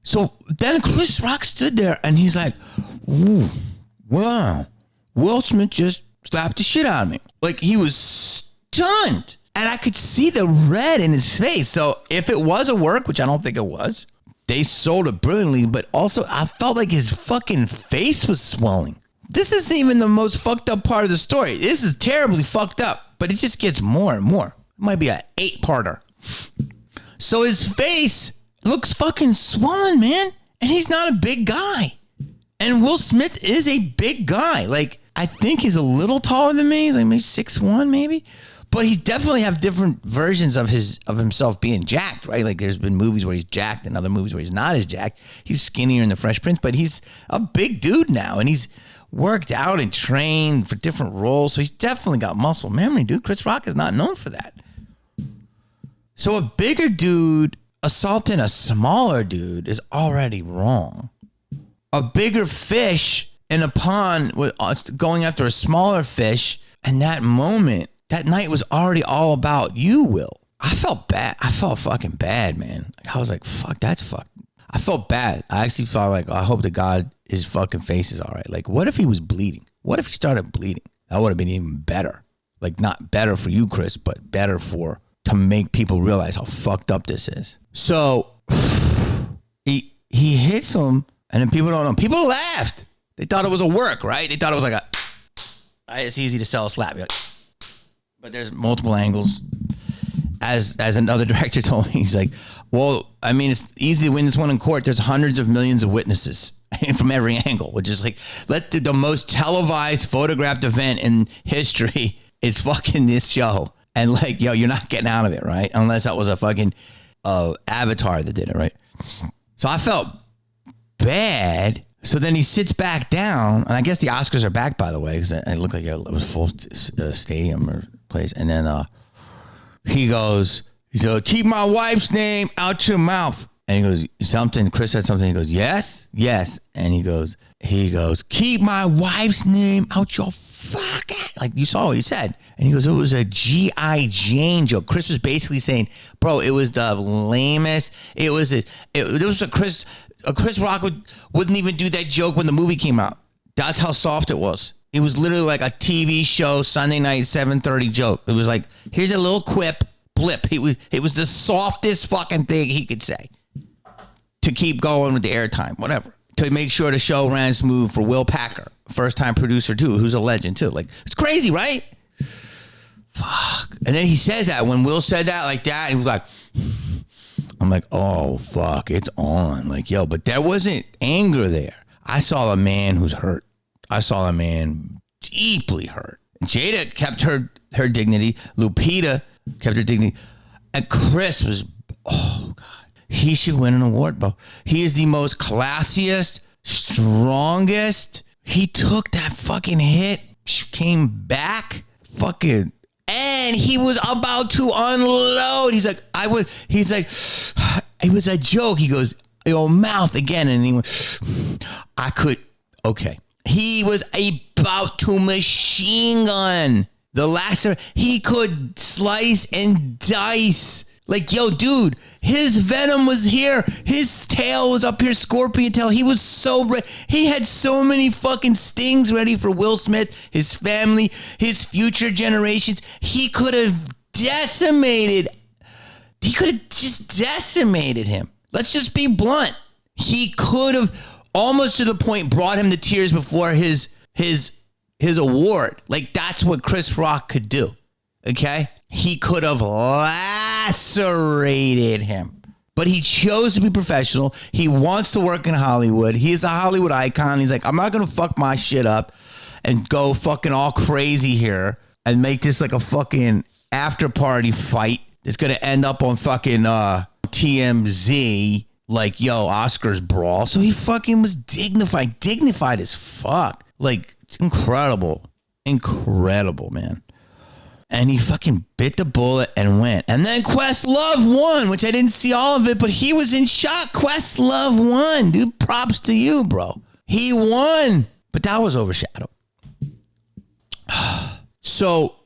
So then Chris Rock stood there and he's like, ooh, wow, Will Smith just slapped the shit out of me. Like, he was stunned. And I could see the red in his face. So if it was a work, which I don't think it was, they sold it brilliantly. But also, I felt like his fucking face was swelling. This isn't even the most fucked up part of the story. This is terribly fucked up. But it just gets more and more. It might be an 8-parter. So his face looks fucking swollen, man. And he's not a big guy. And Will Smith is a big guy. Like, I think he's a little taller than me. He's like maybe 6'1", maybe. But he definitely have different versions of himself being jacked, right? Like, there's been movies where he's jacked and other movies where he's not as jacked. He's skinnier in The Fresh Prince, but he's a big dude now. And he's worked out and trained for different roles. So he's definitely got muscle memory, dude. Chris Rock is not known for that. So a bigger dude assaulting a smaller dude is already wrong. A bigger fish in a pond with going after a smaller fish, and that moment, that night was already all about you, Will. I felt bad. I felt fucking bad, man. Like, I was like, fuck, that's fucked. I felt bad. I actually felt like, I hope to God his fucking face is all right. Like, what if he was bleeding? What if he started bleeding? That would have been even better. Like, not better for you, Chris, but better to make people realize how fucked up this is. So he hits him, and then people don't know. People laughed. They thought it was a work, right? They thought it was like it's easy to sell a slap. But there's multiple angles. As another director told me, he's like, well, I mean, it's easy to win this one in court. There's hundreds of millions of witnesses from every angle, which is like, the most televised, photographed event in history is fucking this show. And like, yo, you're not getting out of it, right? Unless that was a fucking Avatar that did it, right? So I felt bad. So then he sits back down, and I guess the Oscars are back, by the way, because it looked like it was full stadium or place. And then he goes, keep my wife's name out your mouth. And he goes, something. Chris said something. He goes, yes. And he goes, keep my wife's name out your fucking. Like, you saw what he said. And he goes, it was a G.I. Jane joke. Chris was basically saying, bro, it was the lamest. It was a Chris Rock wouldn't even do that joke when the movie came out. That's how soft it was. It was literally like a TV show, Sunday night, 7:30 joke. It was like, here's a little blip. It was the softest fucking thing he could say to keep going with the airtime, whatever. To make sure the show ran smooth for Will Packer, first-time producer too, who's a legend too. Like, it's crazy, right? Fuck. And then he says that when Will said that like that, he was like, I'm like, oh, fuck, it's on. Like, yo, but there wasn't anger there. I saw a man who's hurt. I saw a man deeply hurt. Jada kept her dignity. Lupita kept her dignity. And Chris was, oh, God. He should win an award, bro. He is the most classiest, strongest. He took that fucking hit, came back, fucking, and he was about to unload. He's like, it was a joke. He goes, your mouth again. And he went, okay. He was about to machine gun the lacer. He could slice and dice. Like, yo, dude, his venom was here. His tail was up here, scorpion tail. He was so ready. He had so many fucking stings ready for Will Smith, his family, his future generations. He could have decimated. He could have just decimated him. Let's just be blunt. He could have almost to the point brought him to tears before his award. Like, that's what Chris Rock could do. Okay? He could have lacerated him. But he chose to be professional. He wants to work in Hollywood. He's a Hollywood icon. He's like, I'm not going to fuck my shit up and go fucking all crazy here and make this like a fucking after party fight that's going to end up on fucking TMZ. Like, yo, Oscars brawl. So he fucking was dignified as fuck. Like, it's incredible, man. And he fucking bit the bullet and went. And then Questlove won, which I didn't see all of it, but he was in shock. Questlove won. Dude, props to you, bro. He won. But that was overshadowed. So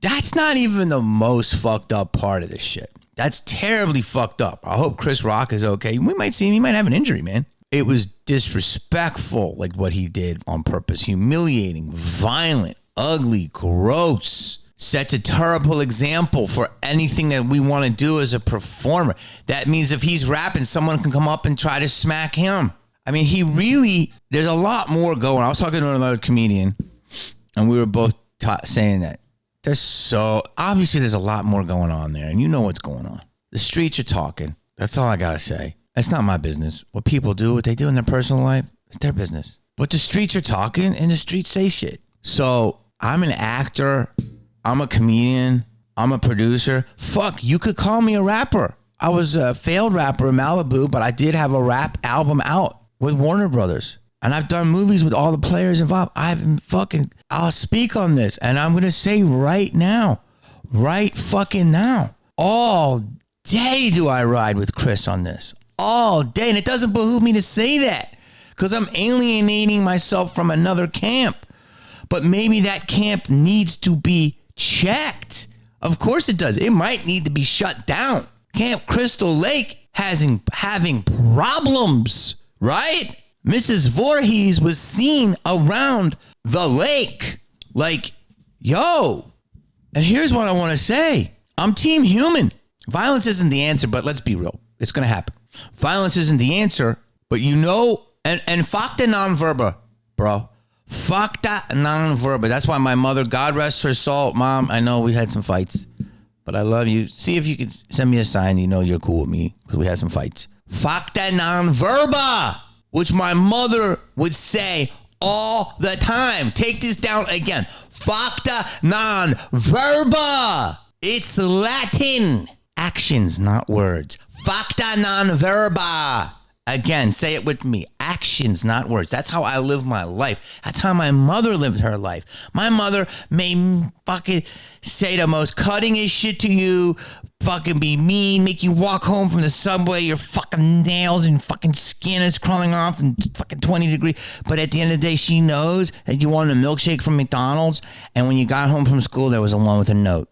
that's not even the most fucked up part of this shit. That's terribly fucked up. I hope Chris Rock is okay. We might see him. He might have an injury, man. It was disrespectful, like what he did on purpose. Humiliating, violent, ugly, gross. Sets a terrible example for anything that we want to do as a performer. That means if he's rapping, someone can come up and try to smack him. I mean, there's a lot more going on. I was talking to another comedian, and we were both saying that. Obviously there's a lot more going on there, and you know what's going on. The streets are talking. That's all I got to say. That's not my business. What people do, what they do in their personal life, it's their business. But the streets are talking, and the streets say shit. So I'm an actor. I'm a comedian. I'm a producer. Fuck, you could call me a rapper. I was a failed rapper in Malibu, but I did have a rap album out with Warner Brothers. And I've done movies with all the players involved. I'll speak on this. And I'm going to say right fucking now, all day do I ride with Chris on this. All day. And it doesn't behoove me to say that because I'm alienating myself from another camp. But maybe that camp needs to be checked. Of course it does. It might need to be shut down. Camp Crystal Lake having problems, right? Mrs. Voorhees was seen around the lake. Like, yo. And here's what I want to say. I'm team human. Violence isn't the answer, but let's be real. It's going to happen. Violence isn't the answer, but and fuck the non-verba, bro. Fuck that non-verba. That's why my mother, God rest her soul, Mom, I know we had some fights, but I love you. See if you can send me a sign you know you're cool with me because we had some fights. Fuck that non-verba, which my mother would say all the time. Take this down again. Fuck the non-verba. It's Latin. Actions, not words. Fuck the non-verba. Again, say it with me. Actions, not words. That's how I live my life. That's how my mother lived her life. My mother may fucking say the most cutting-edge shit to you, fucking be mean, make you walk home from the subway, your fucking nails and fucking skin is crawling off and fucking 20 degrees. But at the end of the day, she knows that you wanted a milkshake from McDonald's, and when you got home from school, there was one with a note.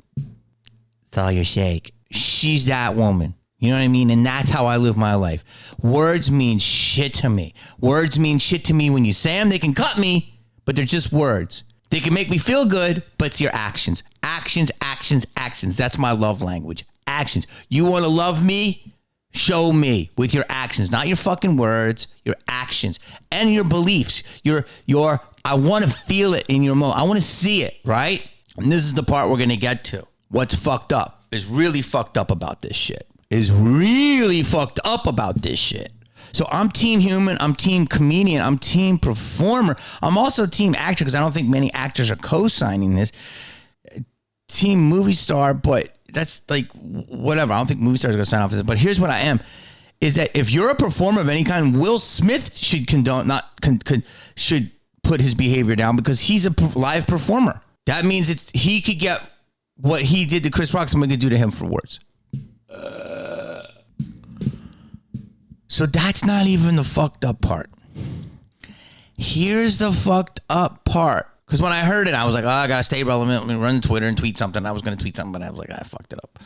It's all your shake. She's that woman. You know what I mean? And that's how I live my life. Words mean shit to me. Words mean shit to me when you say them. They can cut me, but they're just words. They can make me feel good, but it's your actions. Actions, actions, actions. That's my love language. Actions. You want to love me? Show me with your actions, not your fucking words, your actions and your beliefs. I want to feel it in your moment. I want to see it, right? And this is the part we're going to get to. What's fucked up is really fucked up about this shit. So I'm team human, I'm team comedian, I'm team performer. I'm also team actor because I don't think many actors are co-signing this. Team movie star, but that's like whatever. I don't think movie stars are going to sign off this. But here's what I am, is that if you're a performer of any kind, Will Smith should should put his behavior down because he's a live performer. That means he could get what he did to Chris Rock, somebody could do to him for words. So that's not even the fucked up part. Here's the fucked up part. Because when I heard it, I was like, oh, I got to stay relevant. Let me run Twitter and tweet something. I was going to tweet something, but I was like, I fucked it up.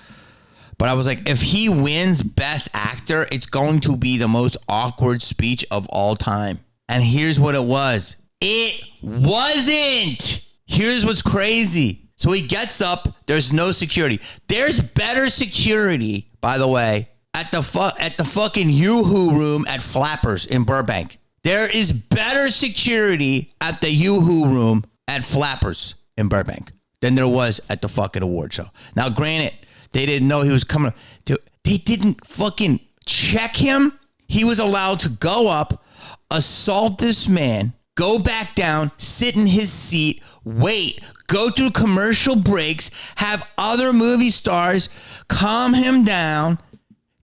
But I was like, if he wins Best Actor, it's going to be the most awkward speech of all time. And here's what it was. It wasn't. Here's what's crazy. So he gets up. There's no security. There's better security, by the way, at the fucking Yoo-Hoo room at Flappers in Burbank. There is better security at the Yoo-Hoo room at Flappers in Burbank than there was at the fucking award show. Now, granted, they didn't know he was coming. They didn't fucking check him. He was allowed to go up, assault this man, go back down, sit in his seat, wait, go through commercial breaks, have other movie stars calm him down,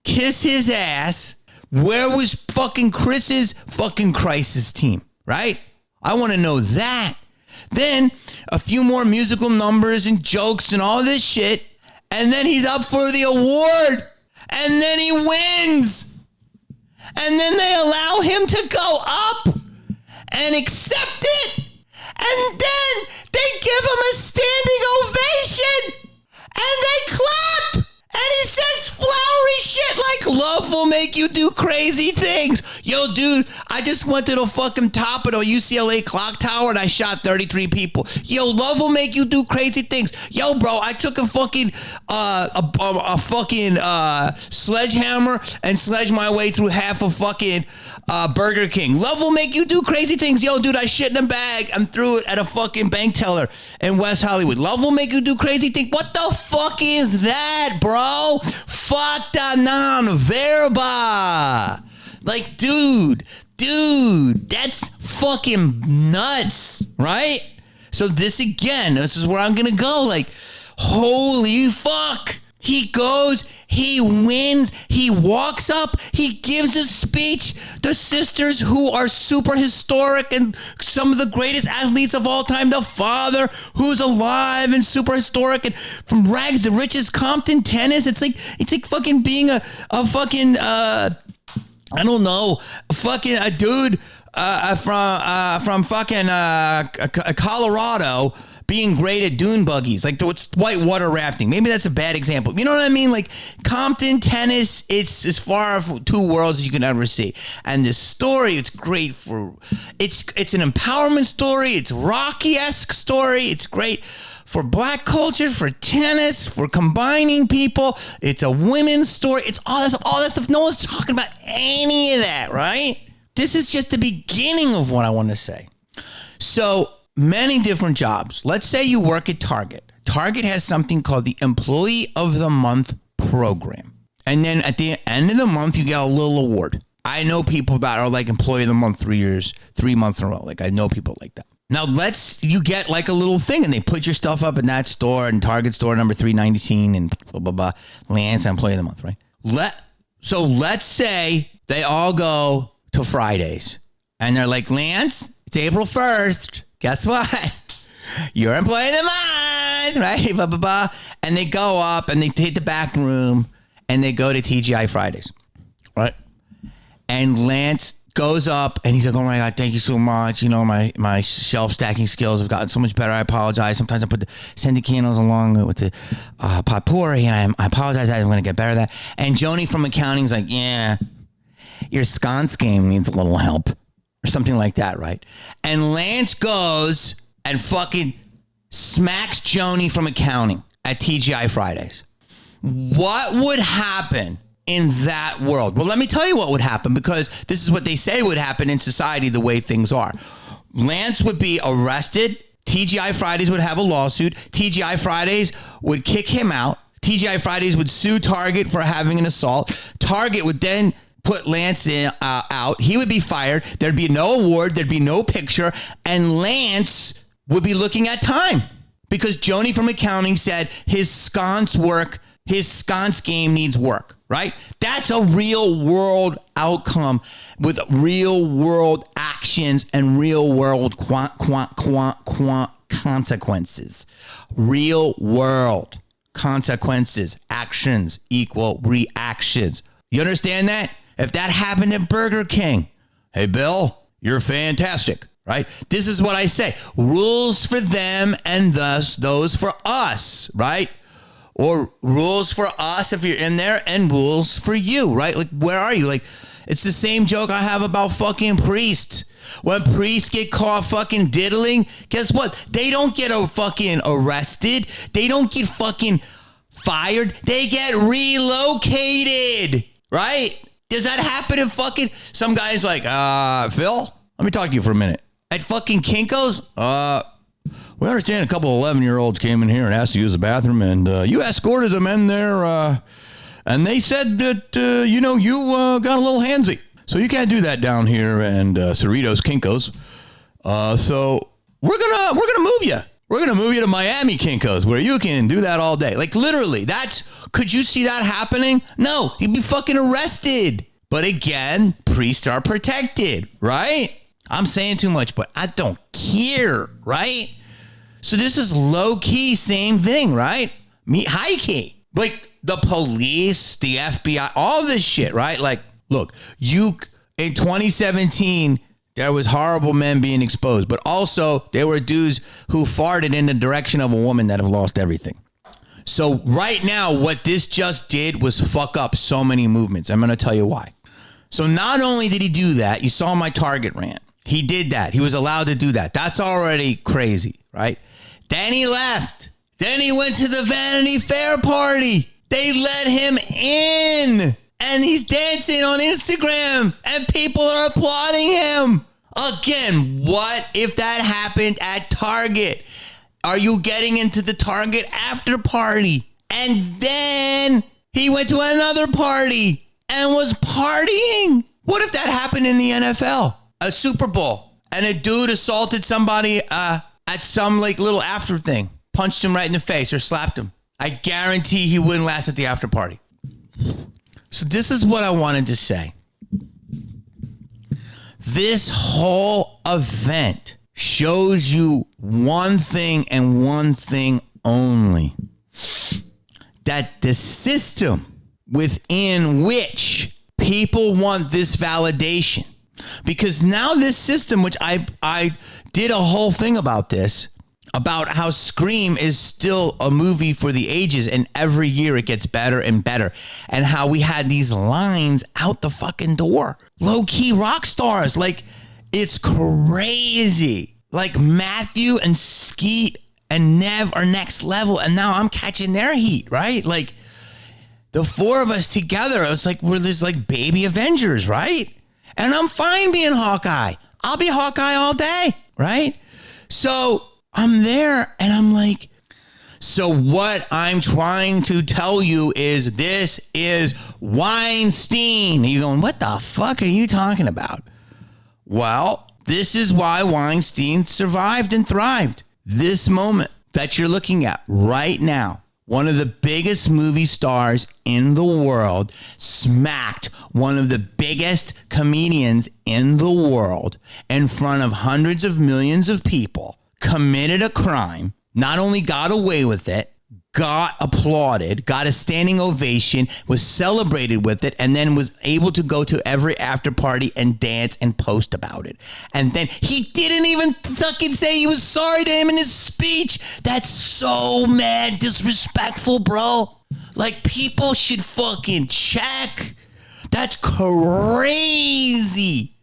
kiss his ass. Where was fucking Chris's fucking crisis team, right? I want to know that. Then a few more musical numbers and jokes and all this shit, and then he's up for the award, and then he wins. And then they allow him to go up and accept it. And then they give him a standing ovation. And they clap. And it says flowery shit like love will make you do crazy things. Yo, dude, I just went to the fucking top of the UCLA clock tower and I shot 33 people. Yo, love will make you do crazy things. Yo, bro, I took a fucking sledgehammer and sledged my way through half a fucking Burger King. Love will make you do crazy things. Yo, dude, I shit in a bag and threw it at a fucking bank teller in West Hollywood. Love will make you do crazy things. What the fuck is that, bro? Fakta non verba. Like, dude, that's fucking nuts, right? So this is where I'm gonna go. Like, holy fuck. He goes, he wins, he walks up, he gives a speech. The sisters who are super historic and some of the greatest athletes of all time, the father who's alive and super historic and from rags to riches, Compton tennis. It's like fucking being a fucking, I don't know, a dude from fucking Colorado being great at dune buggies, like what's whitewater rafting. Maybe that's a bad example. You know what I mean? Like Compton tennis, it's as far from two worlds as you can ever see. And this story, it's great for, it's an empowerment story. It's Rocky-esque story. It's great for black culture, for tennis, for combining people. It's a women's story. It's all that stuff. No one's talking about any of that, right? This is just the beginning of what I want to say. So, many different jobs. Let's say you work at Target. Target has something called the Employee of the Month program. And then at the end of the month, you get a little award. I know people that are like Employee of the Month 3 months in a row. Like I know people like that. Now you get like a little thing and they put your stuff up in that store and Target store number 319 and blah, blah, blah. Lance, Employee of the Month, right? So let's say they all go to Fridays and they're like, Lance, it's April 1st. Guess what? You're Employee of the Month, right? Blah, blah, blah. And they go up and they take the back room and they go to TGI Fridays, right? And Lance goes up and he's like, oh my God, thank you so much. You know, my shelf stacking skills have gotten so much better. I apologize. Sometimes I put the scented candles along with the potpourri. I apologize. I'm going to get better at that. And Joni from accounting's like, yeah, your sconce game needs a little help. Or something like that, right? And Lance goes and fucking smacks Joni from accounting at TGI Fridays. What would happen in that world? Well, let me tell you what would happen, because this is what they say would happen in society the way things are. Lance would be arrested. TGI Fridays would have a lawsuit. TGI Fridays would kick him out. TGI Fridays would sue Target for having an assault. Target would then put Lance out. He would be fired. There'd be no award. There'd be no picture. And Lance would be looking at time because Joni from accounting said his sconce game needs work, right? That's a real world outcome with real world actions and real world consequences. Real world consequences, actions equal reactions. You understand that? If that happened at Burger King, hey, Bill, you're fantastic, right? This is what I say. Rules for them and thus those for us, right? Or rules for us if you're in there and rules for you, right? Like, where are you? Like, it's the same joke I have about fucking priests. When priests get caught fucking diddling, guess what? They don't get fucking arrested. They don't get fucking fired. They get relocated, right? Does that happen in fucking... Some guy's like, Phil, let me talk to you for a minute. At fucking Kinko's, we understand a couple of 11-year-olds came in here and asked to use the bathroom, and you escorted them in there, and they said that, you got a little handsy. So you can't do that down here and Cerritos Kinko's. So we're gonna move you. We're going to move you to Miami Kinko's where you can do that all day. Like literally, could you see that happening? No, he'd be fucking arrested. But again, priests are protected, right? I'm saying too much, but I don't care, right? So this is low key, same thing, right? High key. Like the police, the FBI, all this shit, right? Like, look, in 2017, there was horrible men being exposed, but also there were dudes who farted in the direction of a woman that have lost everything. So right now, what this just did was fuck up so many movements. I'm going to tell you why. So not only did he do that, you saw my Target rant. He did that. He was allowed to do that. That's already crazy, right? Then he left. Then he went to the Vanity Fair party. They let him in. And he's dancing on Instagram. And people are applauding him. Again, what if that happened at Target? Are you getting into the Target after party? And then he went to another party and was partying. What if that happened in the NFL? A Super Bowl, and a dude assaulted somebody at some like little after thing, punched him right in the face or slapped him. I guarantee he wouldn't last at the after party. So this is what I wanted to say. This whole event shows you one thing and one thing only. That the system within which people want this validation. Because now this system, which I did a whole thing about this, about how Scream is still a movie for the ages and every year it gets better and better. And how we had these lines out the fucking door. Low-key rock stars. Like, it's crazy. Like Matthew and Skeet and Nev are next level. And now I'm catching their heat, right? Like, the four of us together, it's like we're this like baby Avengers, right? And I'm fine being Hawkeye. I'll be Hawkeye all day, right? So I'm there and I'm like, so what I'm trying to tell you is this is Weinstein. And you're going, what the fuck are you talking about? Well, this is why Weinstein survived and thrived. This moment that you're looking at right now, one of the biggest movie stars in the world smacked one of the biggest comedians in the world in front of hundreds of millions of people, committed a crime, not only got away with it, got applauded, got a standing ovation, was celebrated with it, and then was able to go to every after party and dance and post about it. And then he didn't even fucking say he was sorry to him in his speech. That's so mad disrespectful, bro. Like, people should fucking check. That's crazy.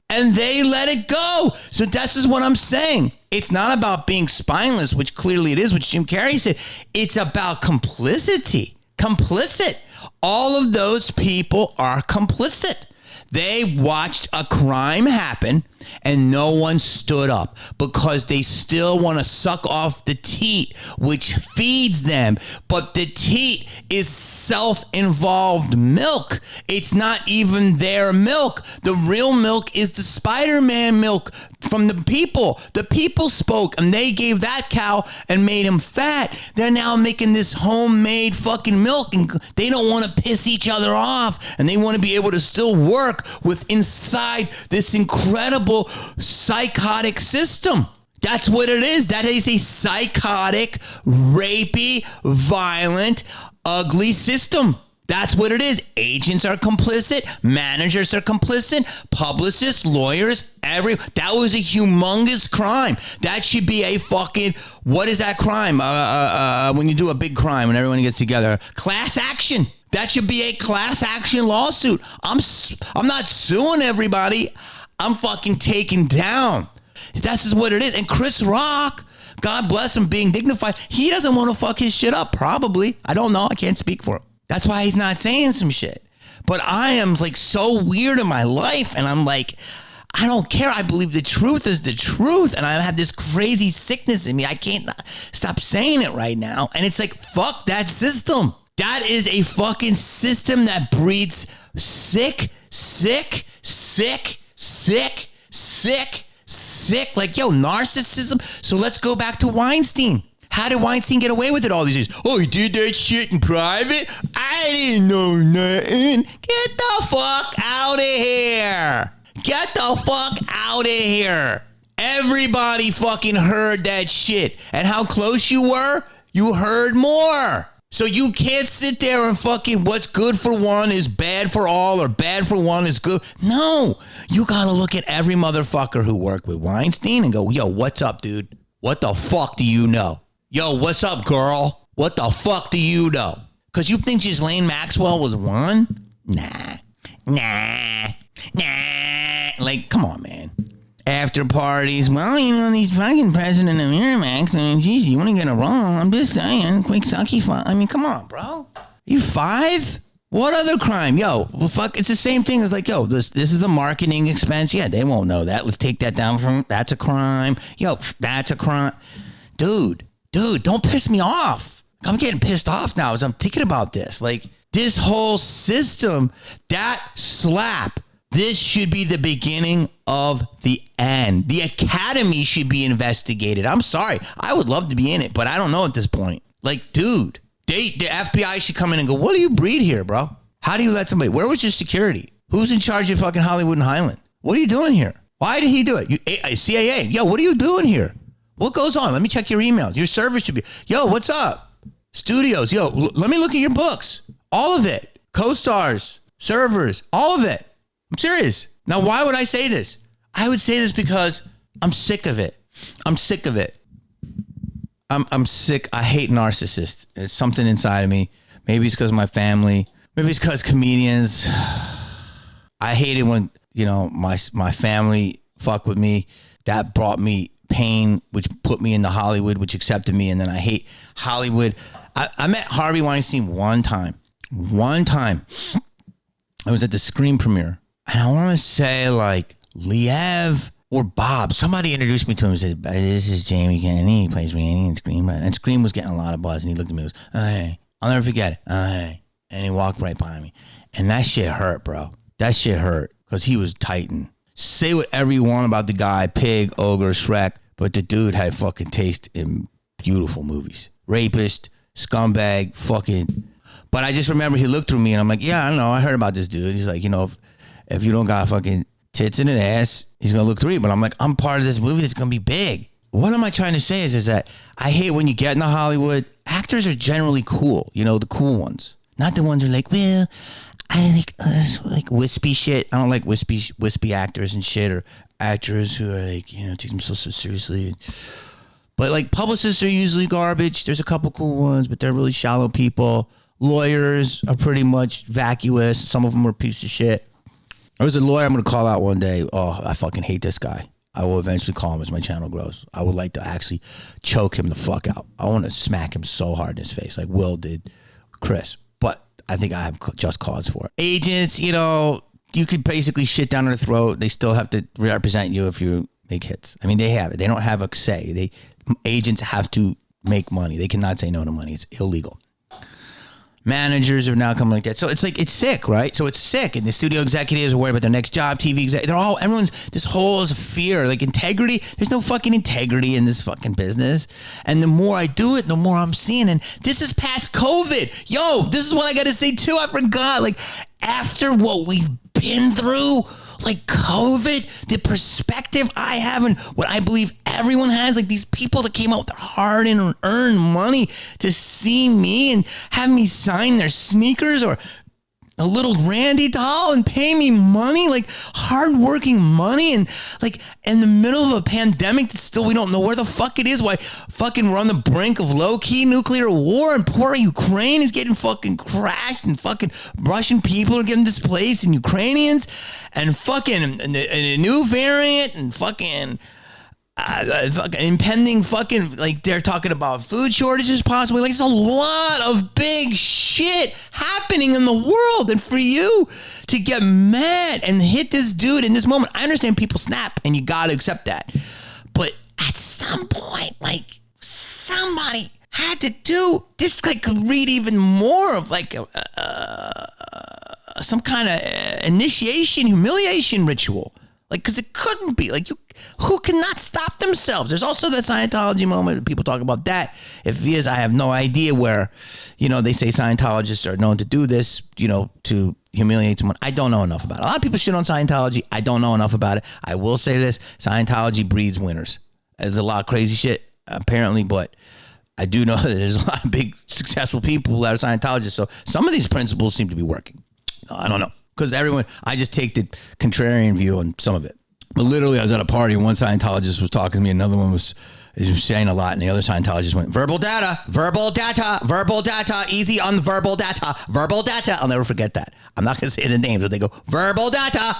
And they let it go. So that's just what I'm saying. It's not about being spineless, which clearly it is, which Jim Carrey said. It's about complicity. Complicit. All of those people are complicit. They watched a crime happen and no one stood up because they still want to suck off the teat, which feeds them. But the teat is self-involved milk. It's not even their milk. The real milk is the Spider-Man milk from the people. The people spoke and they gave that cow and made him fat. They're now making this homemade fucking milk and they don't want to piss each other off and they want to be able to still work with inside this incredible psychotic system. That's what it is. That is a psychotic, rapey, violent, ugly system. That's what it is. Agents are complicit. Managers are complicit. Publicists, lawyers, that was a humongous crime. That should be a fucking, what is that crime? When you do a big crime and everyone gets together, class action. That should be a class action lawsuit. I'm not suing everybody. I'm fucking taken down. That's just what it is. And Chris Rock, God bless him being dignified, he doesn't want to fuck his shit up, probably. I don't know. I can't speak for him. That's why he's not saying some shit. But I am like so weird in my life. And I'm like, I don't care. I believe the truth is the truth. And I have this crazy sickness in me. I can't stop saying it right now. And it's like, fuck that system. That is a fucking system that breeds sick. Like, yo, narcissism. So let's go back to Weinstein. How did Weinstein get away with it all these years? Oh, he did that shit in private? I didn't know nothing. Get the fuck out of here. Get the fuck out of here. Everybody fucking heard that shit. And how close you were? You heard more. So you can't sit there and fucking what's good for one is bad for all or bad for one is good. No, you got to look at every motherfucker who worked with Weinstein and go, yo, what's up, dude? What the fuck do you know? Yo, what's up, girl? What the fuck do you know? Because you think Ghislaine Maxwell was one? Nah. Like, come on, man. After parties, well, you know, these fucking president of Miramax, I mean, geez, you want to get it wrong? I'm just saying, quick sucky fun. I mean, come on, bro. You 5? What other crime? Yo, well, fuck, it's the same thing as like, yo, this is a marketing expense. Yeah, they won't know that. Let's take that down from, that's a crime. Yo, that's a crime. Dude, don't piss me off. I'm getting pissed off now as I'm thinking about this. Like, this whole system, that slap, this should be the beginning of the end. The Academy should be investigated. I'm sorry. I would love to be in it, but I don't know at this point. Like, dude, the FBI should come in and go, what do you breed here, bro? How do you let somebody, where was your security? Who's in charge of fucking Hollywood and Highland? What are you doing here? Why did he do it? CIA, yo, what are you doing here? What goes on? Let me check your emails. Your service should be, yo, what's up? Studios, yo, let me look at your books. All of it. Co-stars, servers, all of it. I'm serious. Now, why would I say this? I would say this because I'm sick of it. I'm sick. I hate narcissists. It's something inside of me. Maybe it's because of my family. Maybe it's because comedians. I hate it when, you know, my family fuck with me. That brought me pain, which put me into Hollywood, which accepted me. And then I hate Hollywood. I met Harvey Weinstein one time. I was at the Scream premiere. And I want to say like Liev or Bob. Somebody introduced me to him and said, this is Jamie Kennedy. He plays me in Scream. And Scream was getting a lot of buzz. And he looked at me and goes, oh, hey. I'll never forget it. Oh, hey. And he walked right by me. And that shit hurt, bro. That shit hurt because he was Titan. Say whatever you want about the guy, Pig, Ogre, Shrek. But the dude had fucking taste in beautiful movies. Rapist, scumbag, fucking. But I just remember he looked through me and I'm like, yeah, I don't know. I heard about this dude. He's like, you know, if you don't got fucking tits in an ass, he's going to look through you. But I'm like, I'm part of this movie that's going to be big. What am I trying to say is that I hate when you get into Hollywood, actors are generally cool. You know, the cool ones. Not the ones who are like, well, I like wispy shit. I don't like wispy actors and shit, or actors who are like, you know, take themselves so seriously. But like publicists are usually garbage. There's a couple cool ones, but they're really shallow people. Lawyers are pretty much vacuous. Some of them are a piece of shit. There was a lawyer I'm going to call out one day. Oh, I fucking hate this guy. I will eventually call him as my channel grows. I would like to actually choke him the fuck out. I want to smack him so hard in his face like Will did Chris. But I think I have just cause for it. Agents, you know, you could basically shit down their throat. They still have to represent you if you make hits. I mean, they have it. They don't have a say. Agents have to make money. They cannot say no to money. It's illegal. Managers are now coming like that. So it's like, it's sick, right? So it's sick. And the studio executives are worried about their next job, TV executives. Everyone's, this whole is fear, like integrity. There's no fucking integrity in this fucking business. And the more I do it, the more I'm seeing. And this is past COVID. Yo, this is what I got to say too. I forgot. Like, after what we've been through, like COVID, the perspective I have and what I believe everyone has, like these people that came out with their hard and earned money to see me and have me sign their sneakers or a little Randy doll and pay me money, like hardworking money, and like in the middle of a pandemic that still we don't know where the fuck it is. Why fucking we're on the brink of low-key nuclear war and poor Ukraine is getting fucking crashed and fucking Russian people are getting displaced and Ukrainians and fucking a new variant and fucking impending fucking, like they're talking about food shortages possibly. Like, it's a lot of big shit happening in the world, and for you to get mad and hit this dude in this moment, I understand people snap and you gotta accept that, but at some point, like, somebody had to do this. Like, could read even more of like some kind of initiation, humiliation ritual. Like, because it couldn't be. Like, who cannot stop themselves? There's also that Scientology moment. People talk about that. If he is, I have no idea where, you know, they say Scientologists are known to do this, you know, to humiliate someone. I don't know enough about it. A lot of people shit on Scientology. I don't know enough about it. I will say this. Scientology breeds winners. There's a lot of crazy shit, apparently, but I do know that there's a lot of big, successful people that are Scientologists. So some of these principles seem to be working. I don't know. Because I just take the contrarian view on some of it. But literally, I was at a party and one Scientologist was talking to me. Another one was is saying a lot, and the other Scientologists went, verbal data, easy on the verbal data. I'll never forget that. I'm not going to say the names, but they go, verbal data.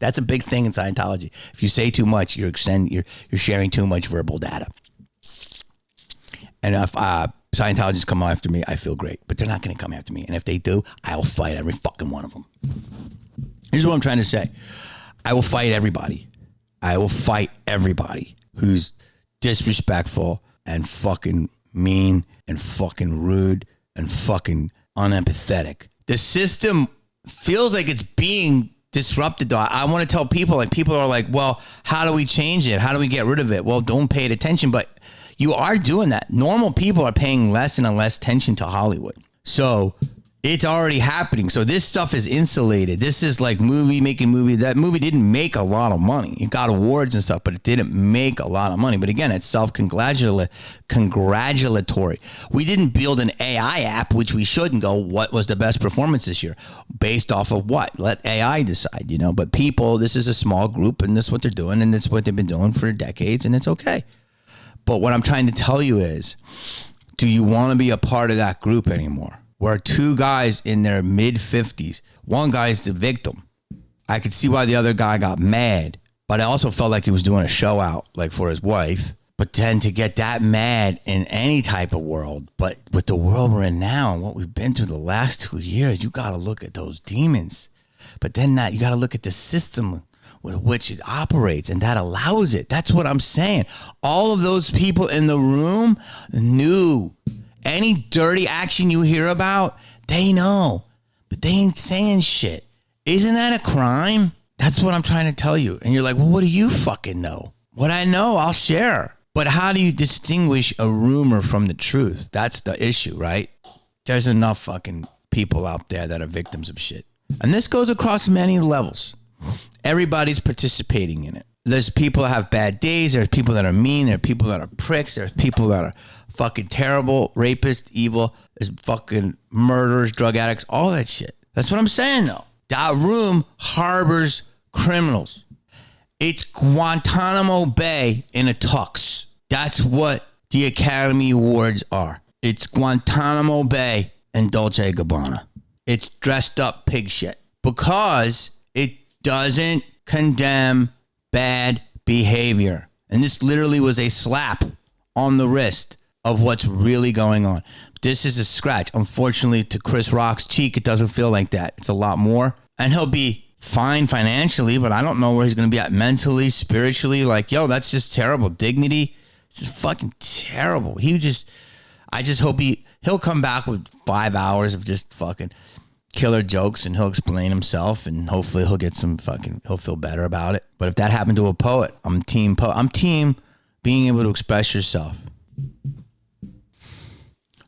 That's a big thing in Scientology. If you say too much, you're sharing too much verbal data. And if Scientologists come after me, I feel great, but they're not going to come after me. And if they do, I'll fight every fucking one of them. Here's what I'm trying to say. I will fight everybody. I will fight everybody who's disrespectful and fucking mean and fucking rude and fucking unempathetic. The system feels like it's being disrupted. I want to tell people, like, people are like, well, how do we change it? How do we get rid of it? Well, don't pay it attention, but you are doing that. Normal people are paying less and less attention to Hollywood. So it's already happening. So this stuff is insulated. This is like making movie. That movie didn't make a lot of money. It got awards and stuff, but it didn't make a lot of money. But again, it's self-congratulatory. We didn't build an AI app, which we should, and go, what was the best performance this year? Based off of what? Let AI decide, But people, this is a small group, and this is what they're doing, and it's what they've been doing for decades, and it's okay. But what I'm trying to tell you is, do you want to be a part of that group anymore? Where two guys in their mid-50s, one guy's the victim. I could see why the other guy got mad, but I also felt like he was doing a show out, like for his wife. But then to get that mad in any type of world, but with the world we're in now and what we've been through the last 2 years, you got to look at those demons. But then you got to look at the system with which it operates, and that allows it. That's what I'm saying. All of those people in the room knew. Any dirty action you hear about, they know, but they ain't saying shit. Isn't that a crime? That's what I'm trying to tell you. And you're like, well, what do you fucking know? What I know, I'll share. But how do you distinguish a rumor from the truth? That's the issue, right? There's enough fucking people out there that are victims of shit. And this goes across many levels. Everybody's participating in it. There's people that have bad days. There's people that are mean. There are people that are pricks. There's people that are fucking terrible, rapists, evil. There's fucking murderers, drug addicts, all that shit. That's what I'm saying, though. That room harbors criminals. It's Guantanamo Bay in a tux. That's what the Academy Awards are. It's Guantanamo Bay and Dolce & Gabbana. It's dressed up pig shit because it doesn't condemn bad behavior. And this literally was a slap on the wrist of what's really going on. This is a scratch. Unfortunately, to Chris Rock's cheek, it doesn't feel like that. It's a lot more. And he'll be fine financially, but I don't know where he's going to be at mentally, spiritually. Like, yo, that's just terrible. Dignity, it's just fucking terrible. I just hope he'll come back with 5 hours of just fucking killer jokes, and he'll explain himself, and hopefully he'll feel better about it. But if that happened to a poet, I'm team being able to express yourself.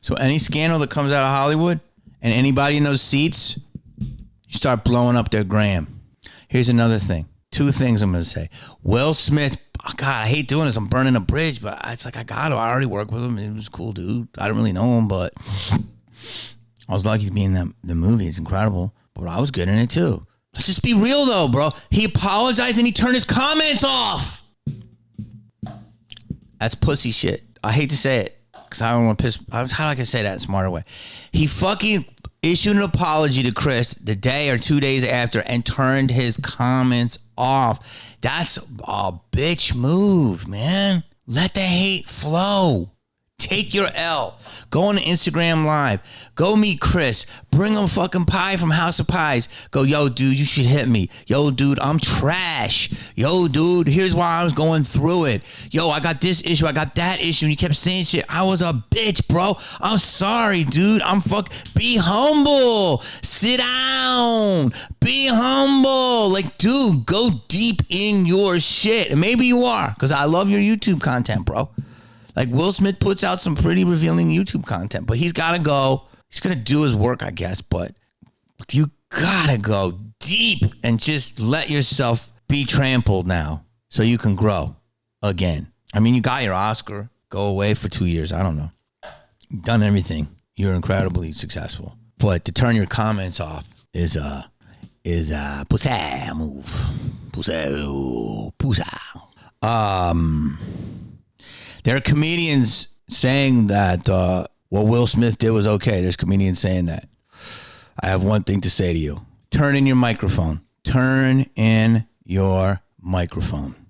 So any scandal that comes out of Hollywood and anybody in those seats, you start blowing up their gram. Here's another thing. 2 things I'm going to say. Will Smith, oh God, I hate doing this. I'm burning a bridge, but it's like, I got him. I already worked with him. He was a cool dude. I don't really know him, but I was lucky to be in the movie. It's incredible. But I was good in it too. Let's just be real though, bro. He apologized and he turned his comments off. That's pussy shit. I hate to say it because I don't want to piss. How do I can say that in a smarter way? He fucking issued an apology to Chris the day or 2 days after and turned his comments off. That's a bitch move, man. Let the hate flow. Take your L. Go on Instagram Live. Go meet Chris. Bring him fucking pie from House of Pies. Go, yo, dude, you should hit me. Yo, dude, I'm trash. Yo, dude, here's why I was going through it. Yo, I got this issue. I got that issue. And you kept saying shit. I was a bitch, bro. I'm sorry, dude. Be humble. Sit down. Be humble. Like, dude, go deep in your shit. And maybe you are, because I love your YouTube content, bro. Like, Will Smith puts out some pretty revealing YouTube content, but he's got to go. He's going to do his work, I guess, but you got to go deep and just let yourself be trampled now so you can grow again. I mean, you got your Oscar. Go away for 2 years. I don't know. You've done everything. You're incredibly successful. But to turn your comments off is a pussy move. Pussy. There are comedians saying that what Will Smith did was okay. There's comedians saying that. I have one thing to say to you. Turn in your microphone. Turn in your microphone.